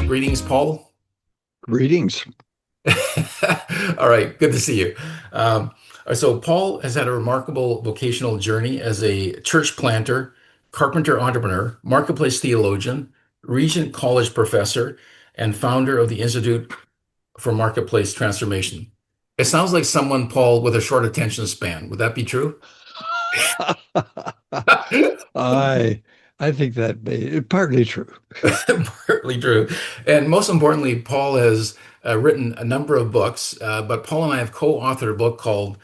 Greetings, Paul. Greetings. All right, good to see you. Um, so, Paul has had a remarkable vocational journey as a church planter, carpenter entrepreneur, marketplace theologian, Regent College professor, and founder of the Institute for Marketplace Transformation. It sounds like someone, Paul, with a short attention span. Would that be true? I I think that partly true. Partly true. And most importantly, Paul has written a number of books, but Paul and I have co-authored a book called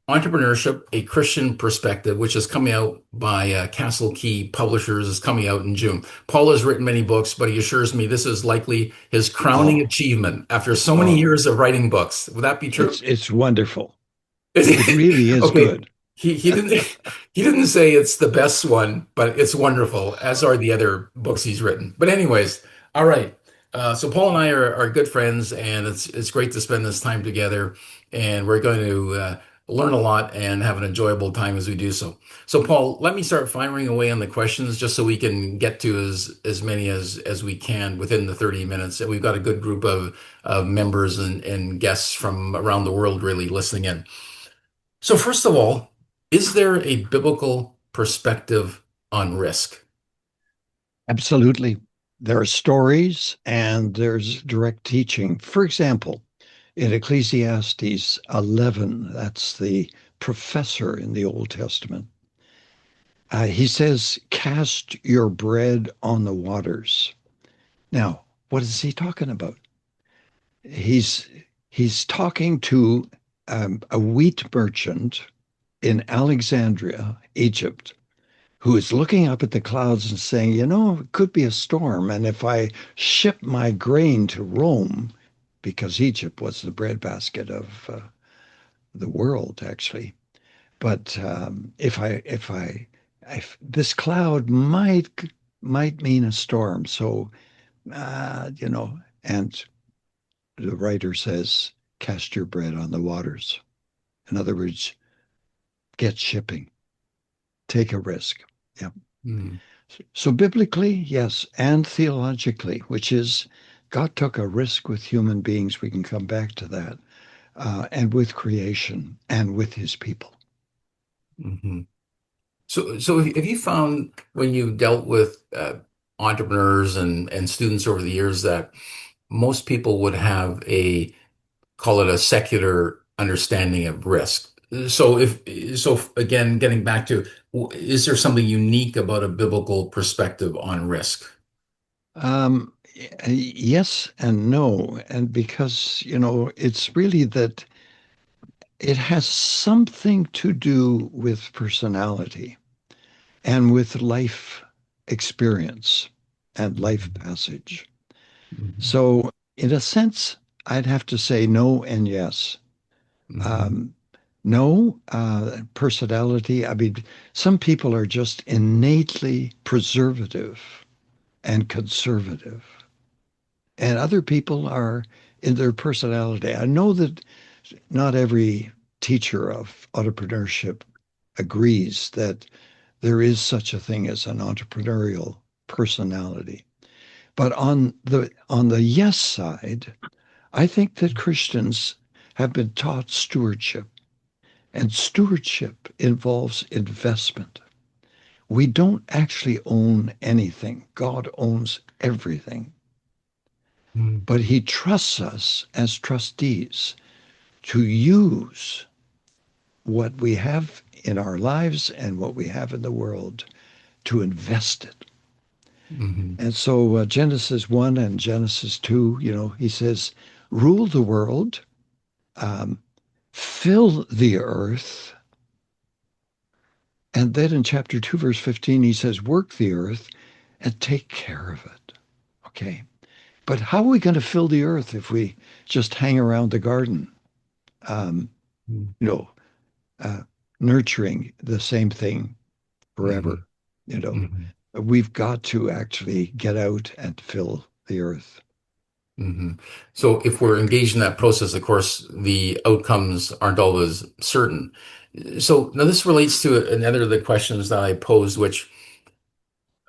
Entrepreneurship, A Christian Perspective, which is coming out by Castle Key Publishers, is coming out in June. Paul has written many books, but he assures me this is likely his crowning Oh, achievement after so many oh, years of writing books. Would that be true? it's wonderful. Is It really it? is Okay. good. He didn't say it's the best one, but it's wonderful, as are the other books he's written. But anyways, all right. So Paul and I are good friends, and it's great to spend this time together. And we're going to learn a lot and have an enjoyable time as we do so. So Paul, let me start firing away on the questions just so we can get to as many as we can within the 30 minutes. And we've got a good group of members and guests from around the world really listening in. So, first of all, is there a biblical perspective on risk? Absolutely. There are stories and there's direct teaching. For example, in Ecclesiastes 11, that's the professor in the Old Testament, he says, "Cast your bread on the waters." Now, what is he talking about? He's he's talking to a wheat merchant in Alexandria, Egypt, who is looking up at the clouds and saying, it could be a storm. And if I ship my grain to Rome, because Egypt was the breadbasket of the world, actually. But if this cloud might mean a storm. So, and the writer says, cast your bread on the waters. In other words, get shipping, take a risk. Yeah. Hmm. So biblically, yes, and theologically, which is God took a risk with human beings. We can come back to that, and with creation and with his people. Hmm. So have you found when you've dealt with entrepreneurs and students over the years that most people would have call it a secular understanding of risk? So again, getting back to, is there something unique about a biblical perspective on risk? Um, yes and no. And because, it's really that it has something to do with personality and with life experience and life passage. Mhm. So, in a sense, I'd have to say no and yes. Mhm. Um, no, personality. I mean, some people are just innately preservative and conservative, and other people are in their personality. I know that not every teacher of entrepreneurship agrees that there is such a thing as an entrepreneurial personality. But on the yes side, I think that Christians have been taught stewardship, and stewardship involves investment. We don't actually own anything. God owns everything, Mhm. but he trusts us as trustees to use what we have in our lives and what we have in the world to invest it. Mhm. And so Genesis 1 and Genesis 2, he says, rule the world, um, fill the earth. And then in chapter 2, verse 15, he says, work the earth and take care of it. Okay. But how are we going to fill the earth if we just hang around the garden, um, Mhm. you know, uh, nurturing the same thing forever? Mhm. You know, Mhm. we've got to actually get out and fill the earth. Mhm. So if we're engaged in that process, of course, the outcomes aren't always certain. So now this relates to another of the questions that I posed, which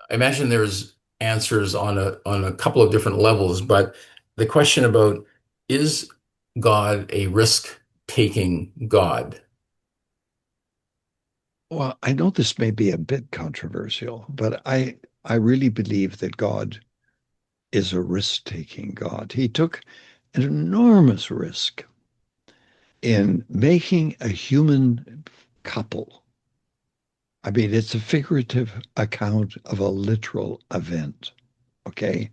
I imagine there's answers on a couple of different levels, but the question about is God a risk-taking God? Well, I know this may be a bit controversial, but I really believe that God is a risk-taking God. He took an enormous risk in making a human couple. I mean, it's a figurative account of a literal event. Okay.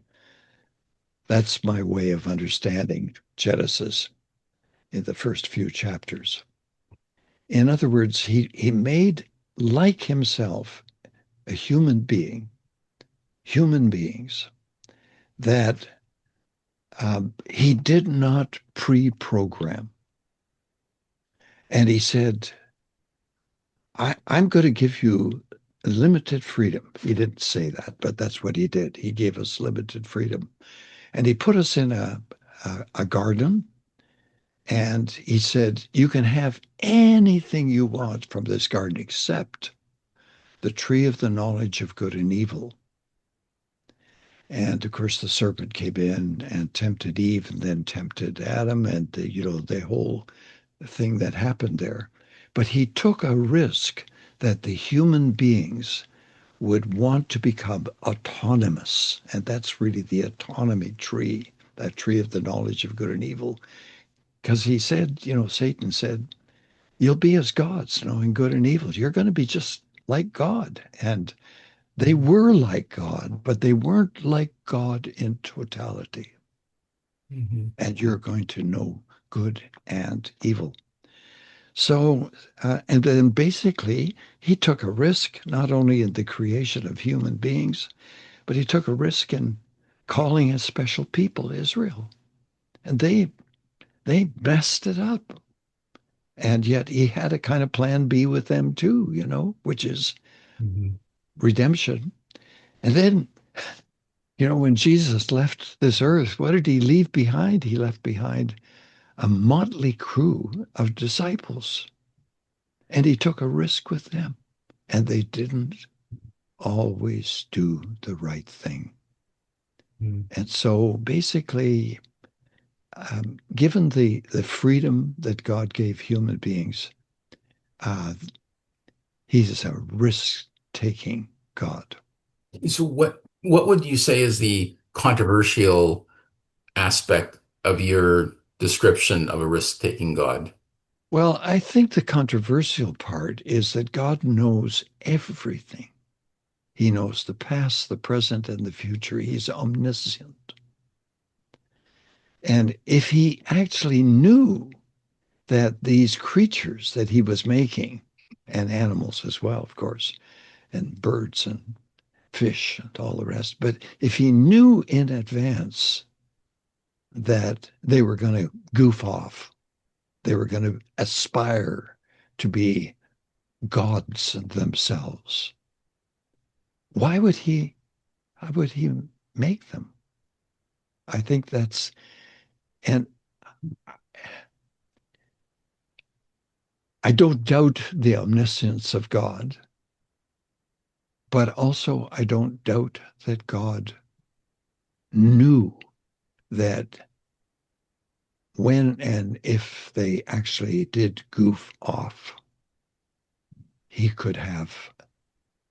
That's my way of understanding Genesis in the first few chapters. In other words, he made like himself a human being, human beings that he did not pre-program. And he said, I'm going to give you limited freedom. He didn't say that, but that's what he did. He gave us limited freedom. And he put us in a garden. And he said, you can have anything you want from this garden except the tree of the knowledge of good and evil. And of course, the serpent came in and tempted Eve and then tempted Adam and, the whole thing that happened there. But he took a risk that the human beings would want to become autonomous. And that's really the autonomy tree, that tree of the knowledge of good and evil. Because he said, Satan said, you'll be as gods, knowing good and evil. You're going to be just like God. And they were like God, but they weren't like God in totality. Mhm. And you're going to know good and evil. So, and then basically, he took a risk not only in the creation of human beings, but he took a risk in calling a special people Israel. And they messed it up. And yet he had a kind of plan B with them too, which is Mhm. redemption. And then, when Jesus left this earth, what did he leave behind? He left behind a motley crew of disciples. And he took a risk with them. And they didn't always do the right thing. Mhm. And so basically, given the freedom that God gave human beings, uh, he's a risk taking God. So what would you say is the controversial aspect of your description of a risk-taking God? Well, I think the controversial part is that God knows everything. He knows the past, the present, and the future. He's omniscient. And if he actually knew that these creatures that he was making, and animals as well, of course, and birds and fish and all the rest, but if he knew in advance that they were going to goof off, they were going to aspire to be gods themselves, why would he make them? I think and I don't doubt the omniscience of God, but also I don't doubt that God knew that when and if they actually did goof off, he could have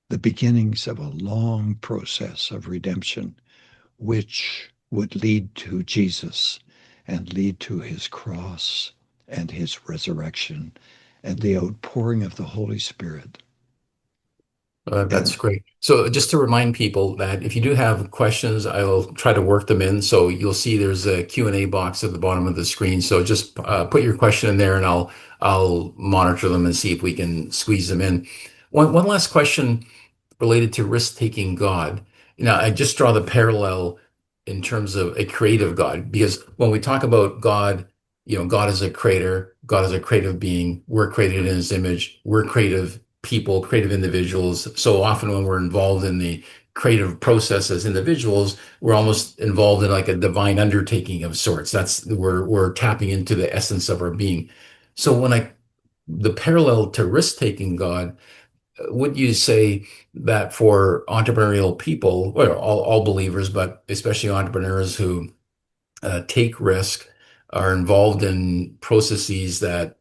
the beginnings of a long process of redemption, which would lead to Jesus and lead to his cross and his resurrection and the outpouring of the Holy Spirit. That's And great. So just to remind people that if you do have questions, I'll try to work them in. So you'll see there's a Q&A box at the bottom of the screen. So just put your question in there and I'll monitor them and see if we can squeeze them in. One last question related to risk-taking God. I just draw the parallel in terms of a creative God, because when we talk about God, God is a creator, God is a creative being, we're created in his image, we're creative people, creative individuals. So often when we're involved in the creative process as individuals, we're almost involved in like a divine undertaking of sorts. That's we're tapping into the essence of our being. So the parallel to risk-taking God, would you say that for entrepreneurial people, well, all believers, but especially entrepreneurs who take risk, are involved in processes that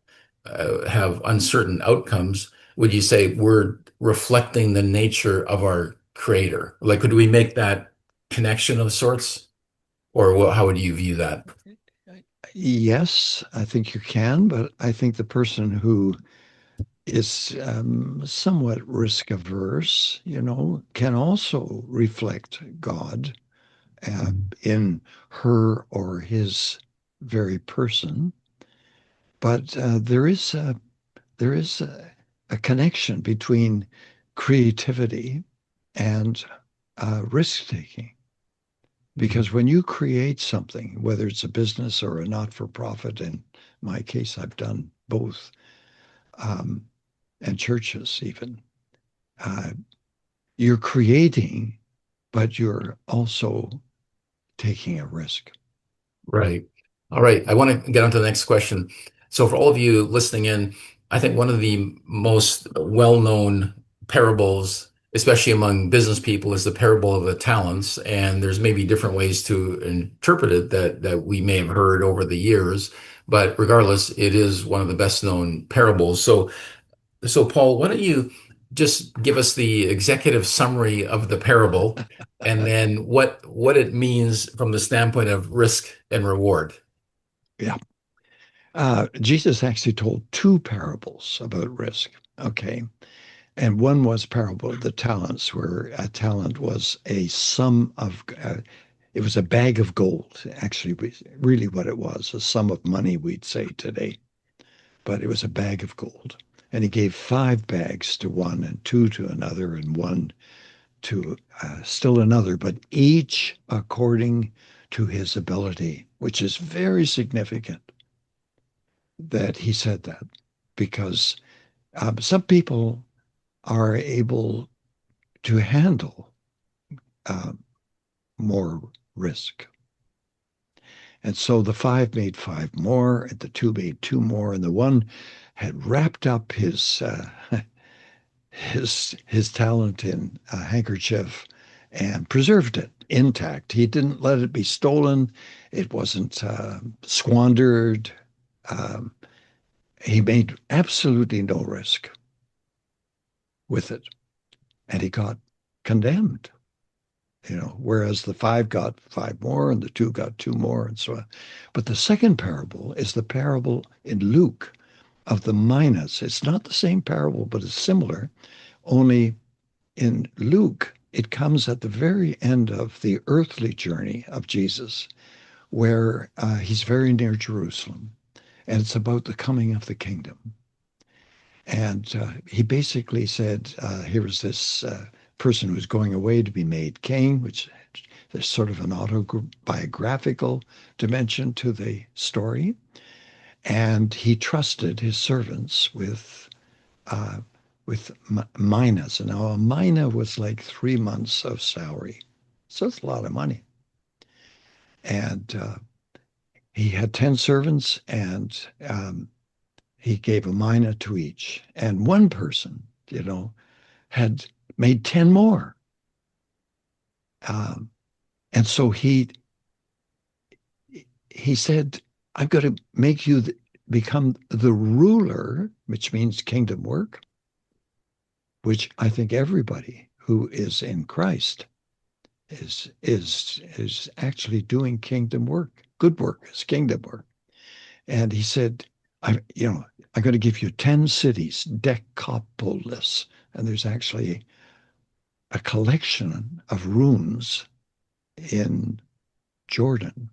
have uncertain outcomes, would you say we're reflecting the nature of our creator? Like, could we make that connection of sorts? Or how would you view that? Yes, I think you can, but I think the person who is somewhat risk averse, can also reflect God in her or his very person. But there is a connection between creativity and risk taking. Mhm. Because when you create something, whether it's a business or a not for profit, in my case, I've done both, um, and churches even, uh, you're creating, but you're also taking a risk. Right. All right. I want to get on to the next question. So, for all of you listening in, I think one of the most well-known parables, especially among business people, is the parable of the talents. And there's maybe different ways to interpret it that we may have heard over the years. But regardless, it is one of the best known parables. So Paul, why don't you just give us the executive summary of the parable and then what it means from the standpoint of risk and reward? Yeah. Jesus actually told two parables about risk. Okay. And one was parable of the talents, where a talent was a sum of, it was a bag of gold, actually, really what it was, a sum of money, we'd say today. But it was a bag of gold. And he gave 5 bags to one, and two to another, and one to still another, but each according to his ability, which is very significant that he said that, because some people are able to handle uh, more risk. And so the 5 made 5 more, and the two made 2 more, and the one had wrapped up his talent in a handkerchief and preserved it intact. He didn't let it be stolen. It wasn't squandered. Um, he made absolutely no risk with it, and he got condemned. Whereas the 5 got 5 more and the two got 2 more and so on. But the second parable is the parable in Luke of the minas. It's not the same parable, but it's similar. Only in Luke, it comes at the very end of the earthly journey of Jesus, where he's very near Jerusalem, and it's about the coming of the kingdom. And he basically said, here was this person who's going away to be made king, which there's sort of an autobiographical dimension to the story. And he trusted his servants uh, with minas. And now a mina was like 3 months of salary. So it's a lot of money. And he had 10 servants, and he gave a mina to each. And one person, had made 10 more. Um, and so he said, I'm going to make you become the ruler, which means kingdom work, which I think everybody who is in Christ is actually doing kingdom work. Good work is kingdom work. And he said, I'm going to give you 10 cities, Decapolis. And there's actually a collection of runes in Jordan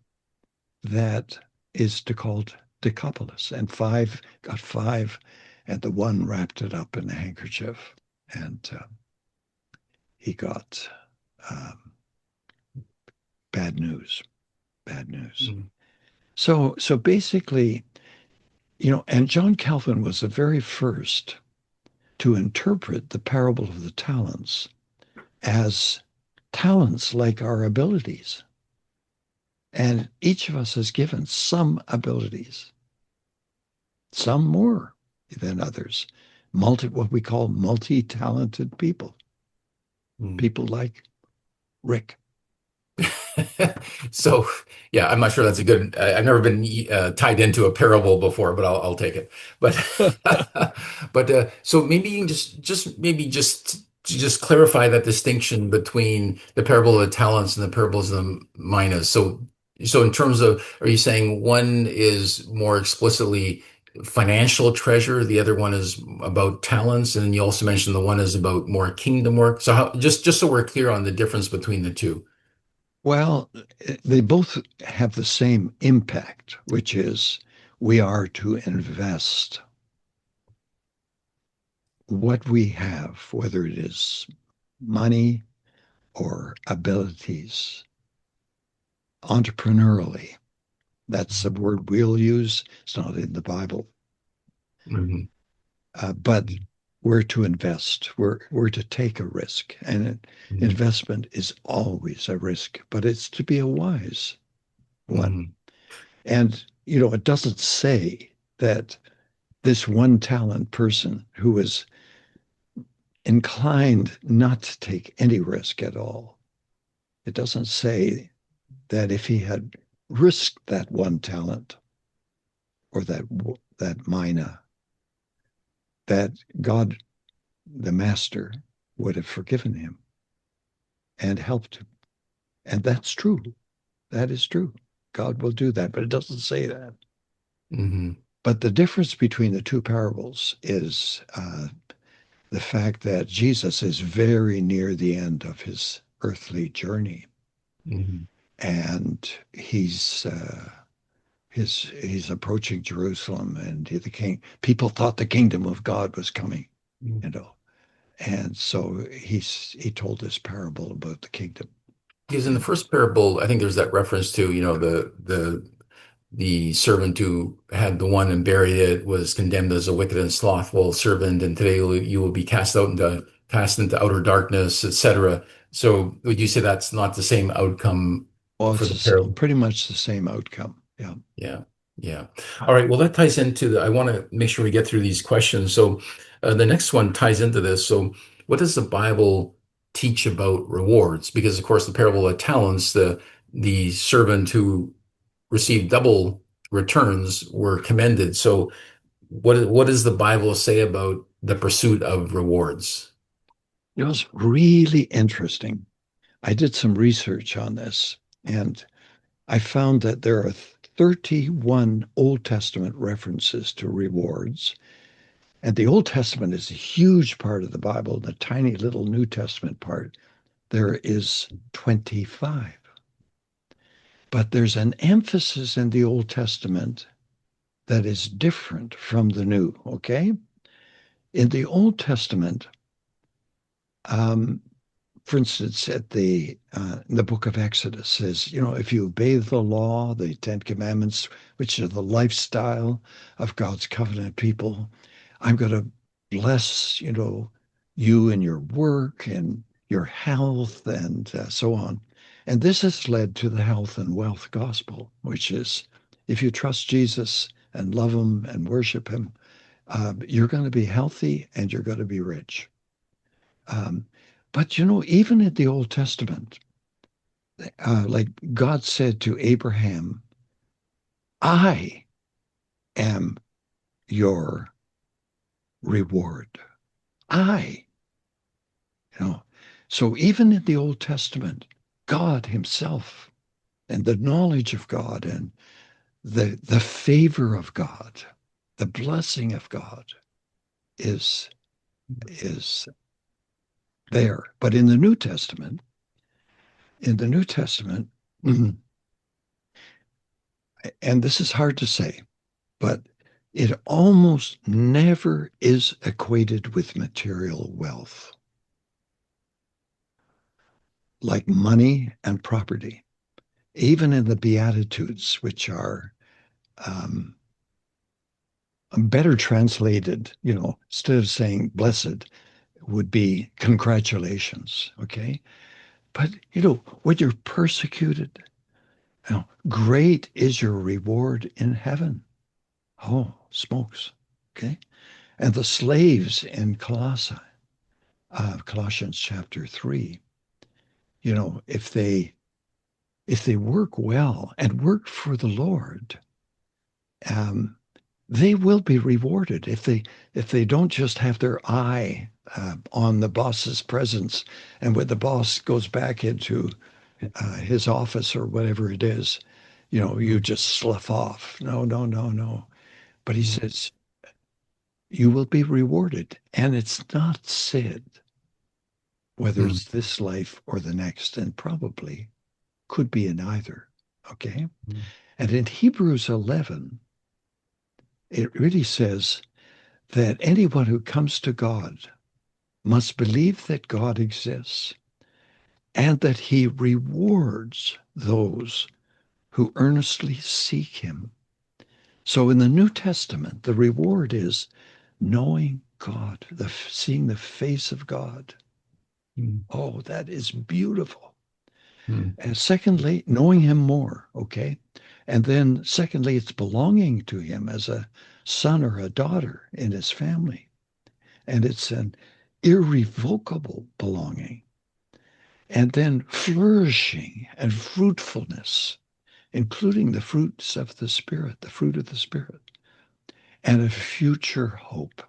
that is to called Decapolis. And 5 got 5, and the one wrapped it up in a handkerchief. And he got um, bad news, bad news. Mhm. So basically, and John Calvin was the very first to interpret the parable of the talents as talents like our abilities. And each of us is given some abilities, some more than others. what we call multi-talented people, Mm. people like Rick. So, yeah, I'm not sure that's a good. I've never been tied into a parable before, but I'll take it. But, but so maybe you can just clarify that distinction between the parable of the talents and the parables of the minas. So in terms of, are you saying one is more explicitly financial treasure, the other one is about talents, and then you also mentioned the one is about more kingdom work. So how, just so we're clear on the difference between the two. Well, they both have the same impact, which is we are to invest what we have, whether it is money or abilities, entrepreneurially. That's the word we'll use. It's not in the Bible. Mhm. But we're to invest. We're to take a risk, and Mhm. investment is always a risk, but it's to be a wise one. Mhm. And it doesn't say that this one talent person who was inclined not to take any risk at all. It doesn't say that if he had risked that one talent or that mina, that God, the master, would have forgiven him and helped him. And that's true. That is true. God will do that, but it doesn't say that. Mhm. But the difference between the two parables is the fact that Jesus is very near the end of his earthly journey, Mhm. and he's approaching Jerusalem, and the king. People thought the kingdom of God was coming, Mhm. you know, and so he told this parable about the kingdom. Because in the And first parable, I think there's that reference to, the servant who had the one and buried it was condemned as a wicked and slothful servant, and today you will be cast into outer darkness, etc. So would you say that's not the same outcome well, for the parable? pretty much the same outcome. Yeah. Yeah. Yeah. All right. Well, that ties into I want to make sure we get through these questions. So the next one ties into this. So what does the Bible teach about rewards? Because of course, the parable of talents, the servant who received double returns were commended. So what does the Bible say about the pursuit of rewards? It was really interesting. I did some research on this, and I found that there are 31 Old Testament references to rewards. And the Old Testament is a huge part of the Bible. The tiny little New Testament part, there is 25. But there's an emphasis in the Old Testament that is different from the New, okay? In the Old Testament, um, for instance, at the book of Exodus says, if you obey the law, the Ten Commandments, which are the lifestyle of God's covenant people, I'm going to bless, you and your work and your health and so on. And this has led to the health and wealth gospel, which is if you trust Jesus and love him and worship him, you're going to be healthy and you're going to be rich. Um, but even in the Old Testament, like God said to Abraham, I am your reward. I, you know. So even in the Old Testament, God himself and the knowledge of God and the favor of God, the blessing of God is there. But in the New Testament, and this is hard to say, but it almost never is equated with material wealth, like money and property. Even in the Beatitudes, which are um, better translated, instead of saying blessed, would be congratulations. Okay. But, when you're persecuted, great is your reward in heaven. Oh, smokes. Okay. And the slaves in Colossians chapter 3, if they work well and work for the Lord, um, they will be rewarded. If they don't just have their eye on the boss's presence, and when the boss goes back into his office or whatever it is, you Mm, just slough off. No, no, no, no. But he mm, says, you will be rewarded. And it's not said whether mm, it's this life or the next, and probably could be in either. Okay. mm, And in Hebrews 11, it really says that anyone who comes to God must believe that God exists and that he rewards those who earnestly seek him. So in the New Testament, the reward is knowing God, seeing the face of God. mm, Oh, that is beautiful. mm, And secondly, knowing him more, okay? And then secondly, it's belonging to him as a son or a daughter in his family. And it's an irrevocable belonging. And then flourishing and fruitfulness, including the fruits of the Spirit, the fruit of the Spirit, and a future hope,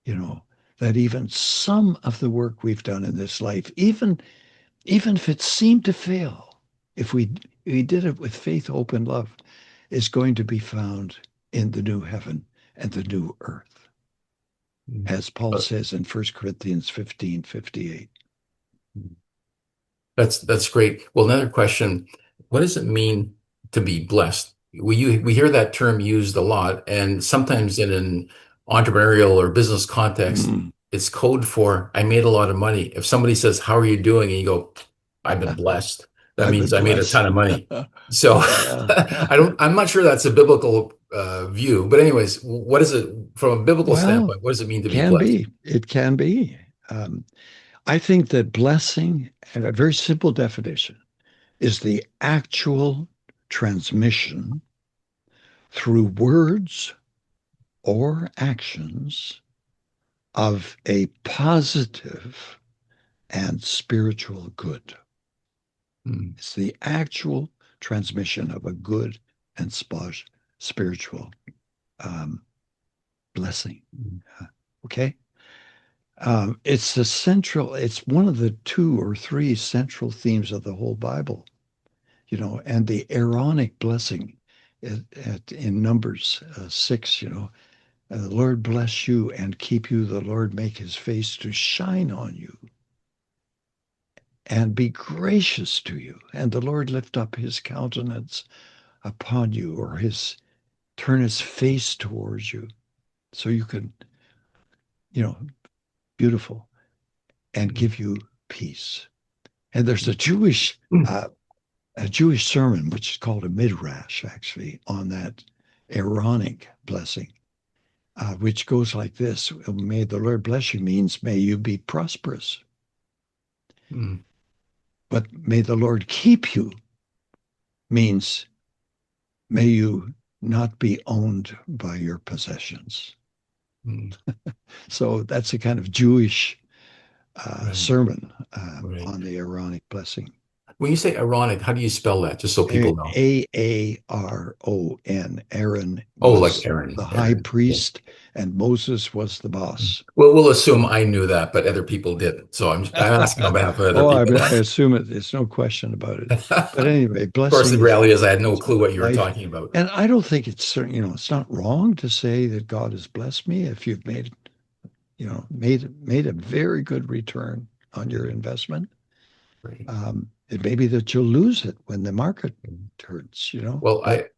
you know, that even some of the work we've done in this life, even if it seemed to fail, if we did it with faith, hope, and love, is going to be found in the new heaven and the new earth, mm. as Paul Uh, says in 1 Corinthians 15:58. That's great. Well, another question, what does it mean to be blessed? We hear that term used a lot, and sometimes in an entrepreneurial or business context, Mm. it's code for I made a lot of money. If somebody says, "How are you doing?" and you go, "I've been blessed," that I've means been I made a ton blessed. of money. So Yeah. I'm not sure that's a biblical view, but anyways, what is it from a biblical Well, standpoint? What does it mean to be can blessed? be. It can be. Um, I think that blessing, and a very simple definition, is the actual transmission through words or actions of a positive and spiritual good. Mm, It's the actual transmission of a good and spiritual um, blessing. mm, Okay. It's one of the two or three central themes of the whole Bible, and the Aaronic blessing in Numbers 6, the Lord bless you and keep you. The Lord make his face to shine on you and be gracious to you. And the Lord lift up his countenance upon you, or turn his face towards you so you can, you know, beautiful, and mm, give you peace. And there's mm, a Jewish sermon, which is called a midrash, actually, on that Aaronic blessing, which goes like this: May the Lord bless you means may you be prosperous, mm, but may the Lord keep you means may you not be owned by your possessions. mm. So that's a kind of Jewish Right, sermon right. on the Aaronic blessing. When you say ironic, how do you spell that? Just so people know. Aaron. Aaron Oh, like was Aaron. the high Aaron. Yeah. priest, and Moses was the boss. Well, we'll assume I knew that, but other people didn't. So I'm asking on behalf of other Oh, people. I assume it. There's no question about it. But anyway, Of course, blessing the is reality is I had no it's clue what you were life, talking about. and I don't think it's not wrong to say that God has blessed me if you've made a very good return on your investment. Right. It may be that you'll lose it when the market turns. Well, But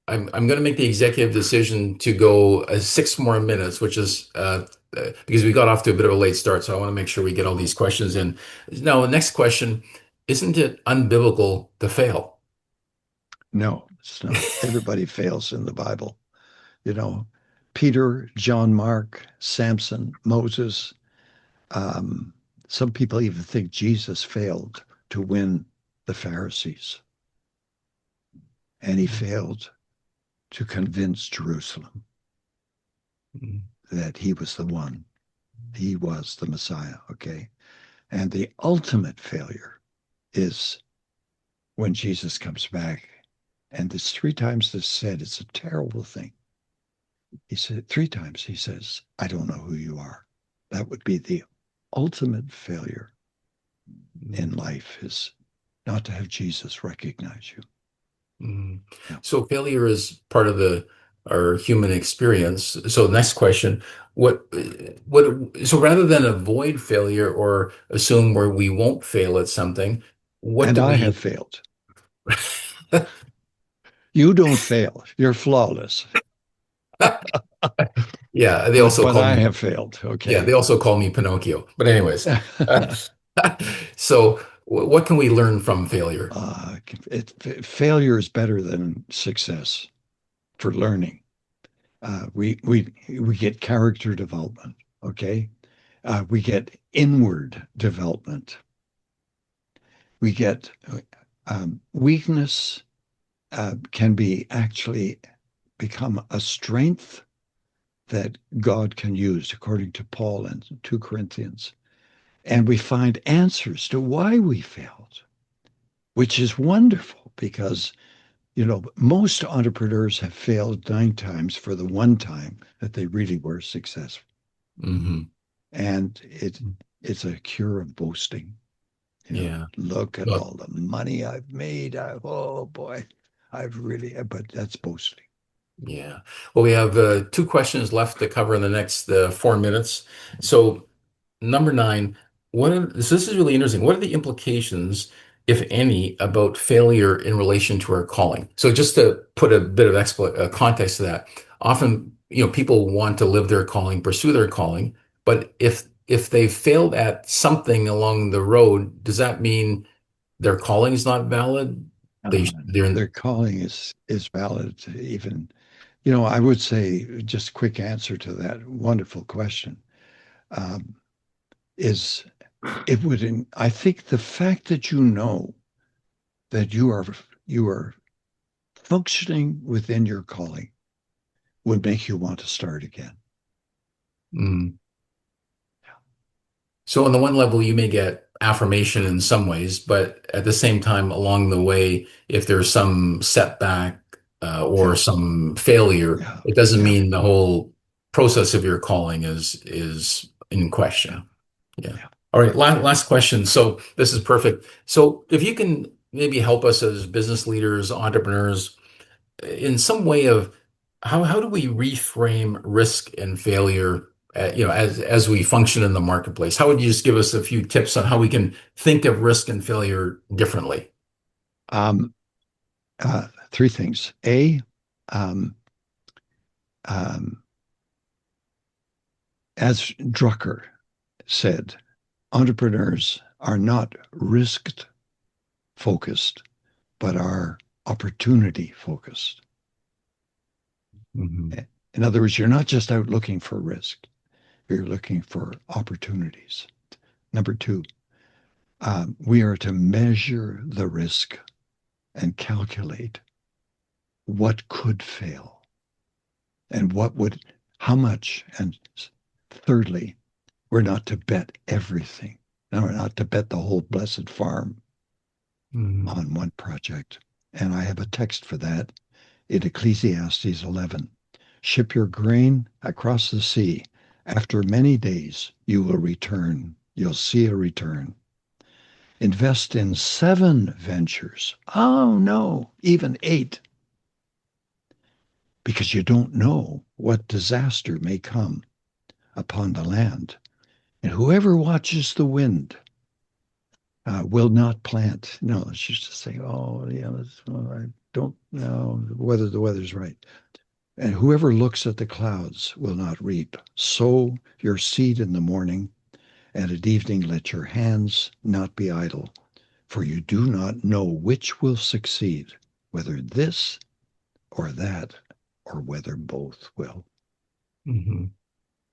I'm going to make the executive decision to go 6 more minutes, which is because we got off to a bit of a late start. So I want to make sure we get all these questions in. Now, the next question, isn't it unbiblical to fail? no, it's not. Everybody fails in the Bible. You know, Peter, John Mark, Samson, Moses. Um, some people even think Jesus failed to win the Pharisees, and he failed to convince Jerusalem. that he was the one. He was the Messiah, okay? And the ultimate failure is when Jesus comes back. And it's three times this said, it's a terrible thing. He said three times, he says, I don't know who you are. That would be the ultimate failure in life is not to have Jesus recognize you. Mhm. Yeah. So failure is part of the our human experience. So next question, what what so rather than avoid failure or assume where we won't fail at something, what And do I have we failed. You don't fail. You're flawless. Yeah, they But also but call I me have failed. yeah, Okay. they also call me Pinocchio. But anyways, uh, so what can we learn from failure? uh, Failure is better than success for learning. We get character development. Okay. We get inward development. We get weakness can be actually become a strength that God can use, according to Paul in 2 Corinthians. And we find answers to why we failed, which is wonderful because, most entrepreneurs have failed 9 times for the one time that they really were successful. Hmm. And it's a cure of boasting. Yeah. Look at Well, all the money I've made. Oh boy, I've really, but that's boasting. yeah. Well, we have two questions left to cover in the next 4 minutes. So number nine, this is really interesting. What are the implications, if any, about failure in relation to our calling? So just to put a bit of context to that, often, people want to live their calling, pursue their calling, but if they failed at something along the road, does that mean their calling is not valid? They're Their calling is valid. Even, I would say just a quick answer to that wonderful question um, is it would. I think the fact that you know that you are functioning within your calling would make you want to start again. mm. So on the one level, you may get affirmation in some ways, but at the same time, along the way, if there's some setback or Yeah, some failure, yeah, it doesn't yeah, mean the whole process of your calling is in yeah, question. Yeah. yeah. All right. Last question. So this is perfect. So if you can maybe help us as business leaders, entrepreneurs in some way of how do we reframe risk and failure as we function in the marketplace? How would you just give us a few tips on how we can think of risk and failure differently? Um, Three things. Um, um, as Drucker said, entrepreneurs are not risk focused, but are opportunity focused. Hmm. In other words, you're not just out looking for risk, you're looking for opportunities. Number two, we are to measure the risk and calculate what could fail and how much. And thirdly, we're not to bet everything. No, we're not to bet the whole blessed farm Hmm. on one project. And I have a text for that in Ecclesiastes 11. Ship your grain across the sea. After many days, you will return. You'll see a return. Invest in 7 ventures. Oh, no, even 8, because you don't know what disaster may come upon the land. And whoever watches the wind will not plant. No, it's just to say, oh, yeah, I don't know whether the weather's right. And whoever looks at the clouds will not reap. Sow your seed in the morning, and at evening let your hands not be idle, for you do not know which will succeed, whether this or that, or whether both will. Hmm.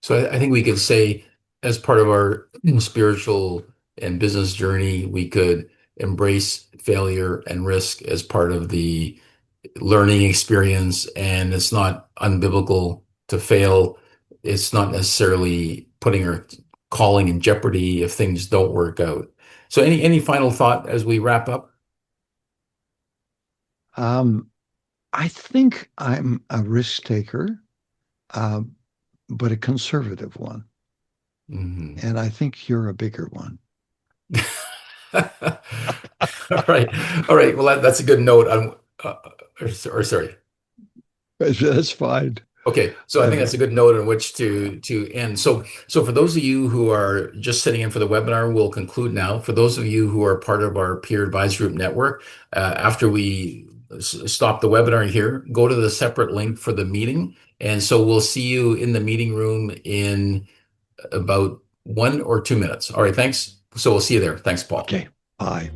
So I think we could say, as part of our spiritual and business journey, we could embrace failure and risk as part of the learning experience, and it's not unbiblical to fail. it's not necessarily putting her calling in jeopardy if things don't work out. So any final thought as we wrap up? Um, I think I'm a risk taker, uh, but a conservative one. Mhm. And I think you're a bigger one. All right. All right. Well, that's a good note on, or sorry. That's fine. Okay, so I think Uh, that's a good note on which to end. So for those of you who are just sitting in for the webinar, we'll conclude now. For those of you who are part of our peer advisory group network, after we stop the webinar here, go to the separate link for the meeting, and so we'll see you in the meeting room in about 1 or 2 minutes. All right, thanks. So we'll see you there. Thanks, Paul. okay. Bye.